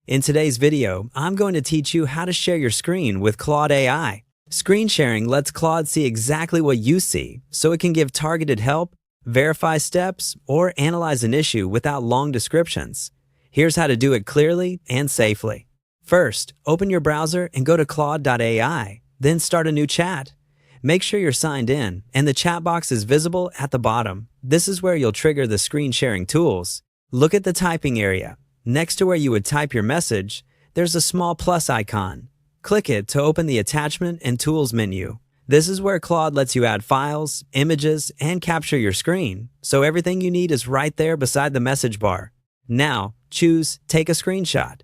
In today's video, I'm going to teach you how to share your screen with Claude AI. Screen sharing lets Claude see exactly what you see, so it can give targeted help, verify steps, or analyze an issue without long descriptions. Here's how to do it clearly and safely. First, open your browser and go to Claude AI, then start a new chat. Make sure you're signed in and the chat box is visible at the bottom. This is where you'll trigger the screen sharing tools. Look at the typing area. Next to where you would type your message, there's a small plus icon. Click it to open the Attachment and Tools menu. This is where Claude lets you add files, images, and capture your screen, so everything you need is right there beside the message bar. Now, choose Take a Screenshot.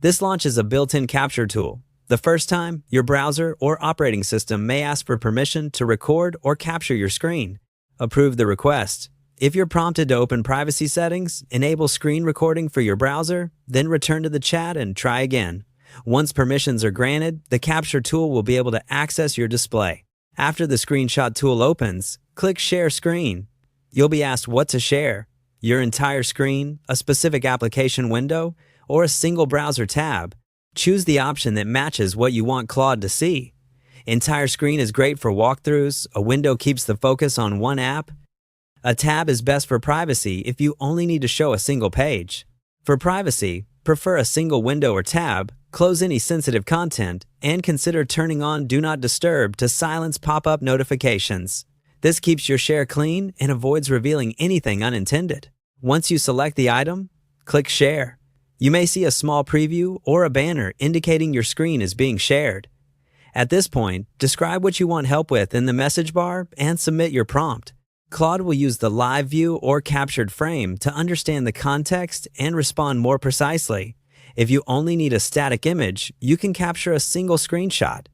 This launches a built-in capture tool. The first time, your browser or operating system may ask for permission to record or capture your screen. Approve the request. If you're prompted to open privacy settings, enable screen recording for your browser, then return to the chat and try again. Once permissions are granted, the capture tool will be able to access your display. After the screenshot tool opens, click Share Screen. You'll be asked what to share: your entire screen, a specific application window, or a single browser tab. Choose the option that matches what you want Claude to see. Entire screen is great for walkthroughs. A window keeps the focus on one app. A tab is best for privacy if you only need to show a single page. For privacy, prefer a single window or tab, close any sensitive content, and consider turning on Do Not Disturb to silence pop-up notifications. This keeps your share clean and avoids revealing anything unintended. Once you select the item, click Share. You may see a small preview or a banner indicating your screen is being shared. At this point, describe what you want help with in the message bar and submit your prompt. Claude will use the live view or captured frame to understand the context and respond more precisely. If you only need a static image, you can capture a single screenshot.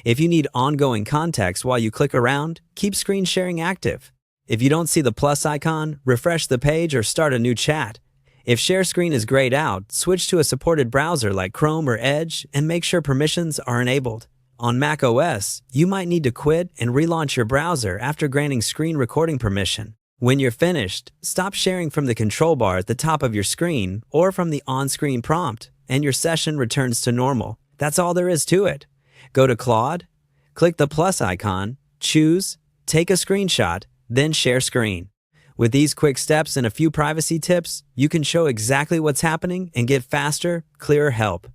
If you need ongoing context while you click around, keep screen sharing active. If you don't see the plus icon, refresh the page or start a new chat. If share screen is grayed out, switch to a supported browser like Chrome or Edge and make sure permissions are enabled. On macOS, you might need to quit and relaunch your browser after granting screen recording permission. When you're finished, stop sharing from the control bar at the top of your screen or from the on-screen prompt, and your session returns to normal. That's all there is to it. Go to Claude, click the plus icon, choose Take a Screenshot, then Share Screen. With these quick steps and a few privacy tips, you can show exactly what's happening and get faster, clearer help.